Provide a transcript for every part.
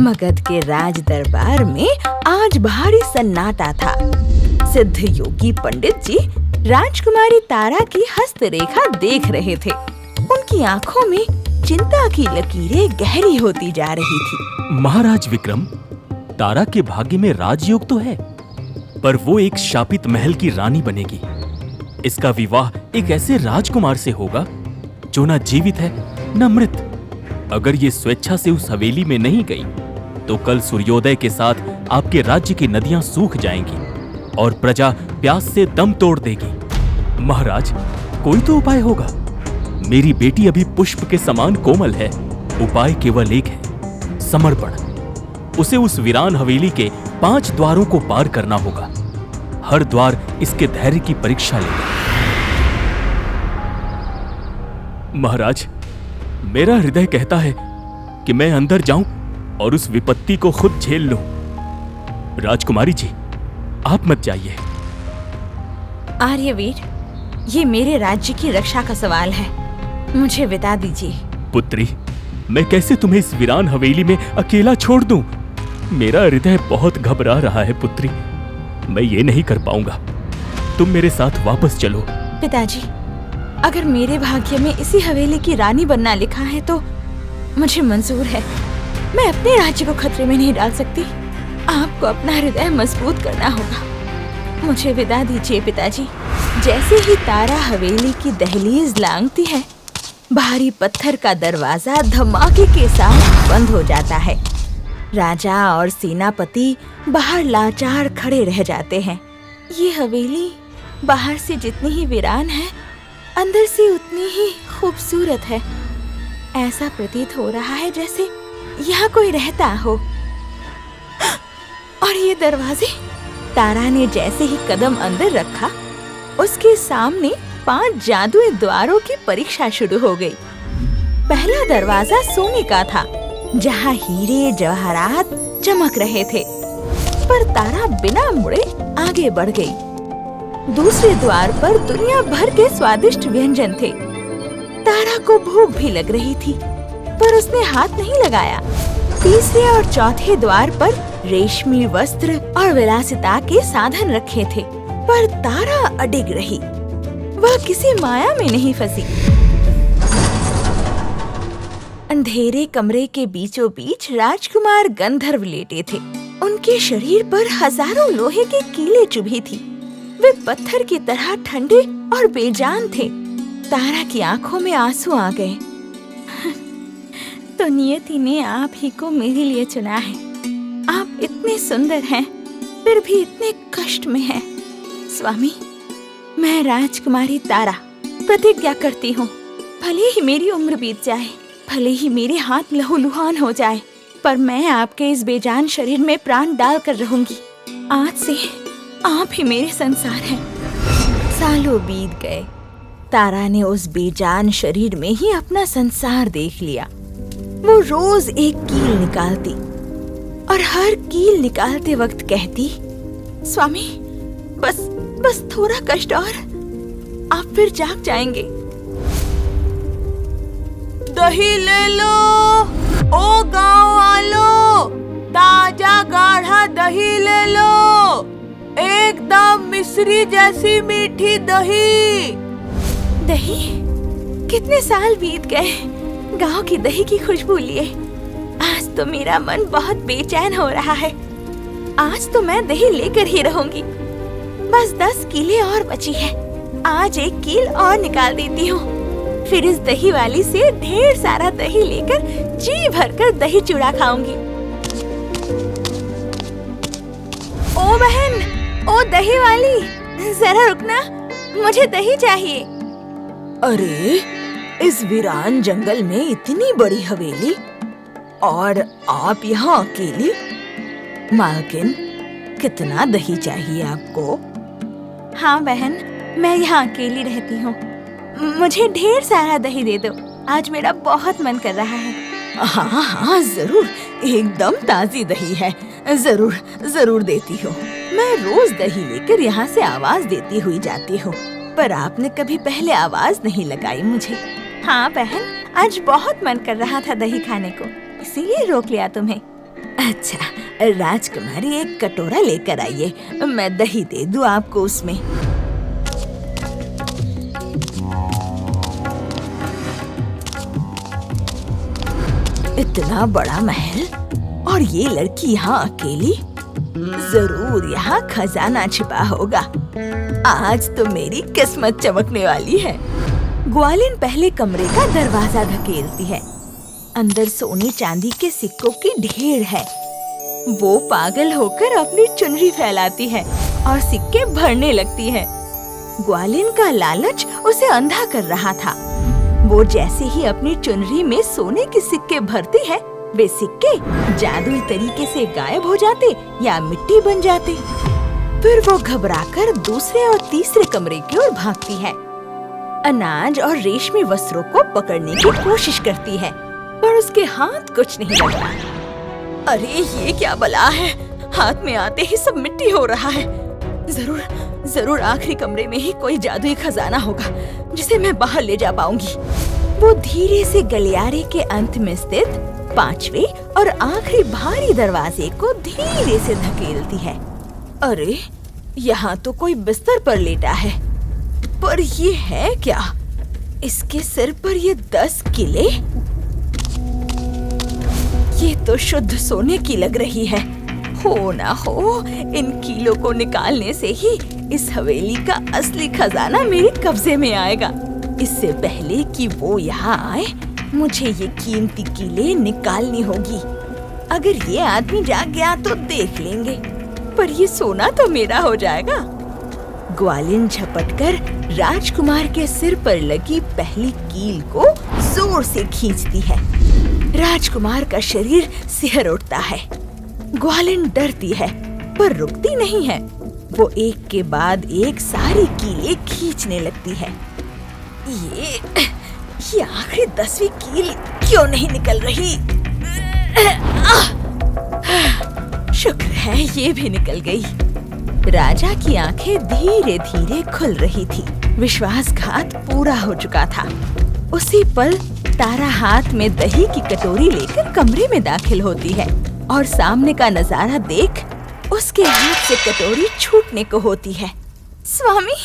मगध के राज दरबार में आज भारी सन्नाटा था। सिद्ध योगी पंडित जी राजकुमारी तारा की हस्तरेखा देख रहे थे। उनकी आंखों में चिंता की लकीरें गहरी होती जा रही थी। महाराज विक्रम, तारा के भाग्य में राजयोग तो है, पर वो एक शापित महल की रानी बनेगी। इसका विवाह एक ऐसे राजकुमार से होगा जो ना जीवित है न मृत। अगर ये स्वेच्छा से उस हवेली में नहीं गई तो कल सूर्योदय के साथ आपके राज्य की नदियां सूख जाएंगी और प्रजा प्यास से दम तोड़ देगी। महाराज, कोई तो उपाय होगा। मेरी बेटी अभी पुष्प के समान कोमल है। उपाय केवल एक है, समर्पण। उसे उस वीरान हवेली के 5 द्वारों को पार करना होगा। हर द्वार इसके धैर्य की परीक्षा लेगा। महाराज, मेरा हृदय कहता है कि मैं अंदर जाऊं और उस विपत्ति को खुद झेल लूं। राजकुमारी जी, आप मत जाइए। आर्यवीर, ये मेरे राज्य की रक्षा का सवाल है। मुझे विदा दीजिए। पुत्री, मैं कैसे तुम्हें इस वीरान हवेली में अकेला छोड़ दूं? मेरा हृदय बहुत घबरा रहा है पुत्री। मैं ये नहीं कर पाऊंगा। तुम मेरे साथ वापस चलो। पिताजी, अगर मेरे भाग्य में इसी हवेली की रानी बनना लिखा है तो मुझे मंजूर है। मैं अपने राज्य को खतरे में नहीं डाल सकती। आपको अपना हृदय मजबूत करना होगा। मुझे विदा दीजिए पिताजी। जैसे ही तारा हवेली की दहलीज लांघती है, भारी पत्थर का दरवाजा धमाके के साथ बंद हो जाता है। राजा और सेनापति बाहर लाचार खड़े रह जाते हैं। ये हवेली बाहर से जितनी ही वीरान है, अंदर से उतनी ही खूबसूरत है। ऐसा प्रतीत हो रहा है जैसे यहाँ कोई रहता हो। और ये दरवाजे? तारा ने जैसे ही कदम अंदर रखा, उसके सामने 5 जादुई द्वारों की परीक्षा शुरू हो गई। पहला दरवाजा सोने का था, जहाँ हीरे जवाहरात चमक रहे थे, पर तारा बिना मुड़े आगे बढ़ गई। दूसरे द्वार पर दुनिया भर के स्वादिष्ट व्यंजन थे। तारा को भूख भी लग रही थी, पर उसने हाथ नहीं लगाया। तीसरे और चौथे द्वार पर रेशमी वस्त्र और विलासिता के साधन रखे थे, पर तारा अडिग रही। वह किसी माया में नहीं फंसी। अंधेरे कमरे के बीचों बीच राजकुमार गंधर्व लेटे थे। उनके शरीर पर हजारों लोहे के कीलें चुभी थी। वे पत्थर की तरह ठंडे और बेजान थे। तारा की आंखों में आंसू आ गए। तो नियति ने आप ही को मेरे लिए चुना है। आप इतने सुंदर हैं, फिर भी इतने कष्ट में हैं। स्वामी, मैं राजकुमारी तारा प्रतिज्ञा करती हूँ, भले ही मेरी उम्र बीत जाए, भले ही मेरे हाथ लहूलुहान हो जाए, पर मैं आपके इस बेजान शरीर में प्राण डाल कर रहूंगी। आज से आप ही मेरे संसार हैं। सालों बीत गए। तारा ने उस बेजान शरीर में ही अपना संसार देख लिया। वो रोज एक कील निकालती और हर कील निकालते वक्त कहती, स्वामी, बस थोड़ा कष्ट और आप फिर जाग जाएंगे। दही ले लो ओ गाँव वालों, ताजा गाढ़ा दही ले लो, एकदम मिश्री जैसी मीठी दही। दही? कितने साल बीत गए गांव की दही की खुशबू लिए। आज तो मेरा मन बहुत बेचैन हो रहा है। आज तो मैं दही लेकर ही रहूंगी। बस 10 कीलें और बची है। आज एक कील और निकाल देती हूँ, फिर इस दही वाली से ढेर सारा दही लेकर जी भरकर दही चूड़ा खाऊंगी। ओ बहन, ओ दही वाली, जरा रुकना, मुझे दही चाहिए। अरे, इस वीरान जंगल में इतनी बड़ी हवेली और आप यहाँ अकेली? मालकिन, कितना दही चाहिए आपको? हाँ बहन, मैं यहाँ अकेली रहती हूँ। मुझे ढेर सारा दही दे दो। आज मेरा बहुत मन कर रहा है। हाँ, जरूर। एकदम ताजी दही है। जरूर देती हूँ। मैं रोज दही लेकर यहाँ से आवाज देती हुई जाती हूँ, पर आपने कभी पहले आवाज नहीं लगाई मुझे। हाँ बहन, आज बहुत मन कर रहा था दही खाने को, इसीलिए रोक लिया तुम्हें। अच्छा, राजकुमारी एक कटोरा लेकर आइए, मैं दही दे दूं आपको उसमें। इतना बड़ा महल और ये लड़की यहाँ अकेली? जरूर यहाँ खजाना छिपा होगा। आज तो मेरी किस्मत चमकने वाली है। ग्वालिन पहले कमरे का दरवाजा धकेलती है। अंदर सोने चांदी के सिक्कों की ढेर है। वो पागल होकर अपनी चुनरी फैलाती है और सिक्के भरने लगती है। ग्वालिन का लालच उसे अंधा कर रहा था। वो जैसे ही अपनी चुनरी में सोने के सिक्के भरती है, वे सिक्के जादुई तरीके से गायब हो जाते या मिट्टी बन जाते। फिर वो घबराकर दूसरे और तीसरे कमरे की ओर भागती है। अनाज और रेशमी वस्त्रों को पकड़ने की कोशिश करती है, पर उसके हाथ कुछ नहीं लगता। अरे ये क्या बला है, हाथ में आते ही सब मिट्टी हो रहा है। जरूर आखिरी कमरे में ही कोई जादुई खजाना होगा जिसे मैं बाहर ले जा पाऊंगी। वो धीरे से गलियारे के अंत में स्थित 5वें और आखिरी भारी दरवाजे को धीरे से धकेलती है। अरे यहाँ तो कोई बिस्तर पर लेटा है, पर ये है क्या? इसके सिर पर ये 10 किले? ये तो शुद्ध सोने की लग रही है। हो ना हो, इन कीलों को निकालने से ही इस हवेली का असली खजाना मेरे कब्जे में आएगा। इससे पहले कि वो यहाँ आए, मुझे ये कीमती कीले निकालनी होगी। अगर ये आदमी जाग गया तो देख लेंगे, पर ये सोना तो मेरा हो जाएगा। ग्वालिन झपटकर राजकुमार के सिर पर लगी पहली कील को जोर से खींचती है। राजकुमार का शरीर सिहर उठता है। ग्वालिन डरती है, पर रुकती नहीं है। वो एक के बाद एक सारी कीलें खींचने लगती है। ये आखिरी 10वीं कील क्यों नहीं निकल रही? शुक्र है ये भी निकल गई। राजा की आंखें धीरे धीरे खुल रही थी। विश्वासघात पूरा हो चुका था। उसी पल तारा हाथ में दही की कटोरी लेकर कमरे में दाखिल होती है और सामने का नजारा देख उसके हाथ से कटोरी छूटने को होती है। स्वामी,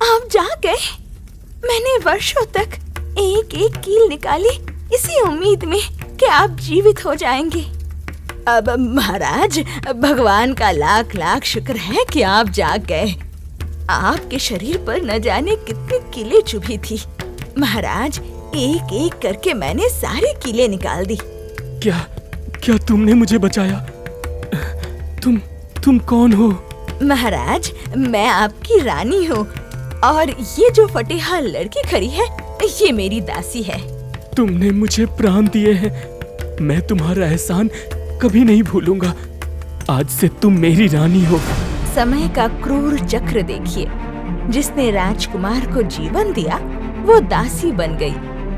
आप जाग गए। मैंने वर्षों तक एक एक कील निकाली इसी उम्मीद में कि आप जीवित हो जाएंगे। अब महाराज, भगवान का लाख लाख शुक्र है कि आप जाग गए। आपके शरीर पर न जाने कितनी कीलें चुभी थी। महाराज, एक एक करके मैंने सारी कीलें निकाल दी। क्या तुमने मुझे बचाया? तुम कौन हो? महाराज, मैं आपकी रानी हूँ और ये जो फटेहा लड़की खड़ी है, ये मेरी दासी है। तुमने मुझे प्राण दिए हैं। मैं तुम्हारा एहसान कभी नहीं भूलूंगा। आज से तुम मेरी रानी हो। समय का क्रूर चक्र देखिए। जिसने राजकुमार को जीवन दिया वो दासी बन गई,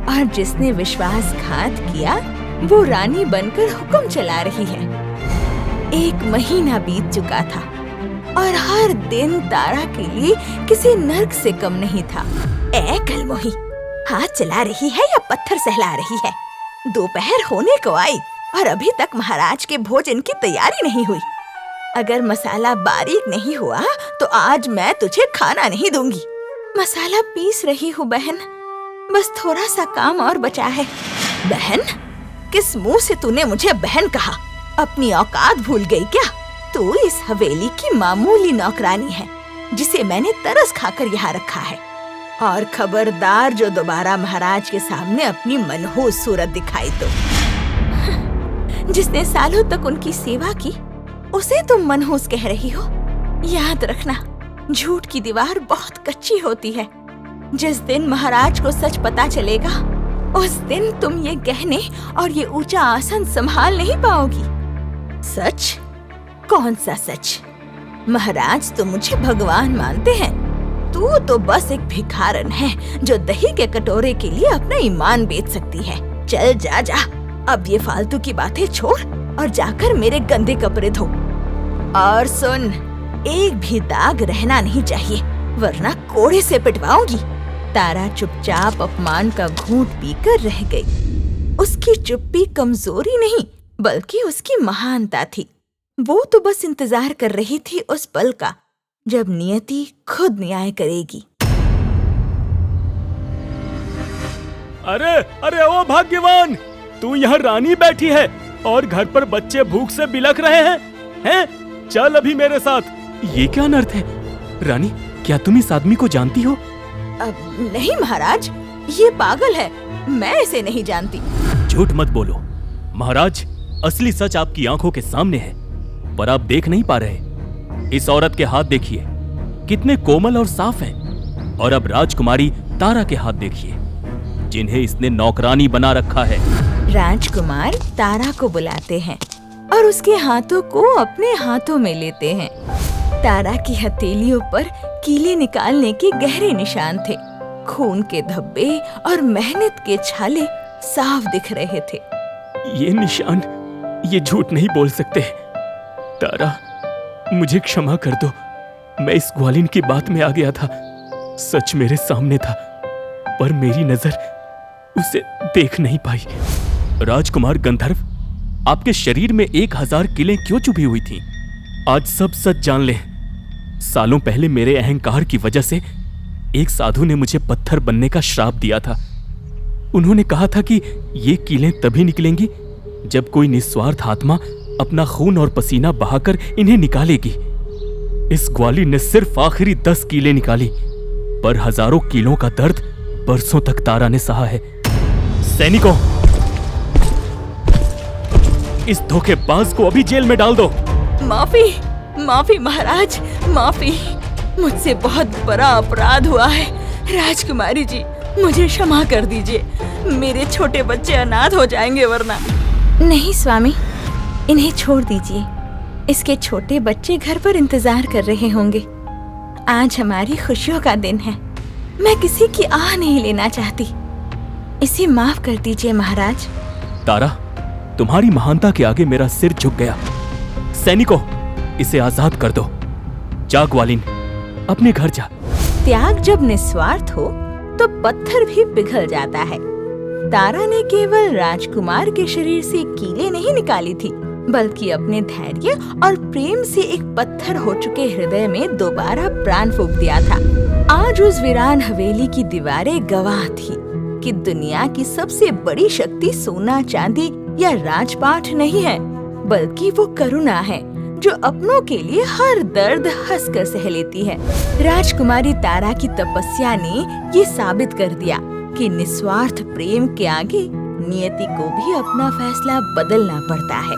और जिसने विश्वासघात किया वो रानी बनकर हुक्म चला रही है। 1 महीना बीत चुका था और हर दिन तारा के लिए किसी नर्क से कम नहीं था। ए कलमोही, हाथ चला रही है या पत्थर सहला रही है? दोपहर होने को आई और अभी तक महाराज के भोजन की तैयारी नहीं हुई। अगर मसाला बारीक नहीं हुआ तो आज मैं तुझे खाना नहीं दूंगी। मसाला पीस रही हूँ बहन, बस थोड़ा सा काम और बचा है। बहन? किस मुंह से तूने मुझे बहन कहा? अपनी औकात भूल गई क्या? तू इस हवेली की मामूली नौकरानी है जिसे मैंने तरस खाकर यहाँ रखा है। और खबरदार जो दोबारा महाराज के सामने अपनी मनहूस सूरत दिखाई तो। जिसने सालों तक उनकी सेवा की उसे तुम मनहूस कह रही हो? याद रखना, झूठ की दीवार बहुत कच्ची होती है। जिस दिन महाराज को सच पता चलेगा उस दिन तुम ये गहने और ये ऊंचा आसन संभाल नहीं पाओगी। सच? कौन सा सच? महाराज तो मुझे भगवान मानते हैं। तू तो बस एक भिखारन है जो दही के कटोरे के लिए अपना ईमान बेच सकती है। चल जा जा, अब ये फालतू की बातें छोड़ और जाकर मेरे गंदे कपड़े धो। और सुन, एक भी दाग रहना नहीं चाहिए वरना कोड़े से पिटवाऊंगी। तारा चुपचाप अपमान का घूंट पीकर रह गई। उसकी चुप्पी कमजोरी नहीं बल्कि उसकी महानता थी। वो तो बस इंतजार कर रही थी उस पल का जब नियति खुद न्याय करेगी। अरे अरे ओ भाग्यवान, तू यहाँ रानी बैठी है और घर पर बच्चे भूख से बिलख रहे हैं? हैं? चल अभी मेरे साथ। ये क्या अनर्थ है? रानी, क्या तुम इस आदमी को जानती हो? नहीं महाराज, ये पागल है, मैं इसे नहीं जानती। झूठ मत बोलो महाराज, असली सच आपकी आंखों के सामने है, पर आप देख नहीं पा रहे। इस औरत के हाथ देखिए, कितने कोमल और साफ हैं। और अब राजकुमारी तारा के हाथ देखिए, जिन्हें इसने नौकरानी बना रखा है। राजकुमार तारा को बुलाते हैं और उसके हाथों को अपने हाथों में लेते हैं। तारा की हथेलियों पर कीले निकालने के गहरे निशान थे। खून के धब्बे और मेहनत के छाले साफ दिख रहे थे। ये निशान, ये झूठ नहीं बोल सकते। तारा, मुझे क्षमा कर दो, मैं इस ग्वालिन की बात में आ गया था। सच मेरे सामने था, पर मेरी नजर उसे देख नहीं पाई। राजकुमार गंधर्व, आपके शरीर में 1000 किलें क्यों चुभी हुई थीं? आज सब सच जान ले। सालों पहले मेरे अहंकार की वजह से एक साधु ने मुझे पत्थर बनने का श्राप दिया था। उन्होंने कहा था कि ये कीलें तभी निकलेंगी जब कोई निस्वार्थ आत्मा अपना खून और पसीना बहाकर इन्हें निकालेगी। इस ग्वालिन ने सिर्फ आखिरी 10 कीलें निकाली, पर हजारों कीलों का दर्द बरसों तक तारा ने सहा है। सैनिकों, इस धोखेबाज को अभी जेल में डाल दो। माफी, माफी महाराज, माफी। मुझसे बहुत बड़ा अपराध हुआ है। राजकुमारी जी, मुझे क्षमा कर दीजिए। मेरे छोटे बच्चे अनाथ हो जाएंगे वरना। नहीं स्वामी, इन्हें छोड़ दीजिए। इसके छोटे बच्चे घर पर इंतजार कर रहे होंगे। आज हमारी खुशियों का दिन है। मैं किसी की आह नहीं लेना चाहती। इसे माफ कर दीजिए महाराज। तारा, तुम्हारी महानता के आगे मेरा सिर झुक गया। सैनिकों, इसे आजाद कर दो। जा ग्वालिन, अपने घर जा। त्याग जब निस्वार्थ हो तो पत्थर भी पिघल जाता है। तारा ने केवल राजकुमार के शरीर से कीलें नहीं निकाली थी, बल्कि अपने धैर्य और प्रेम से एक पत्थर हो चुके हृदय में दोबारा प्राण फूंक दिया था। आज उस वीरान हवेली की दीवारें गवाह थी कि दुनिया की सबसे बड़ी शक्ति सोना चांदी या राजपाट नहीं है, बल्कि वो करुणा है जो अपनों के लिए हर दर्द हंसकर सह लेती है। राजकुमारी तारा की तपस्या ने ये साबित कर दिया कि निस्वार्थ प्रेम के आगे नियति को भी अपना फैसला बदलना पड़ता है।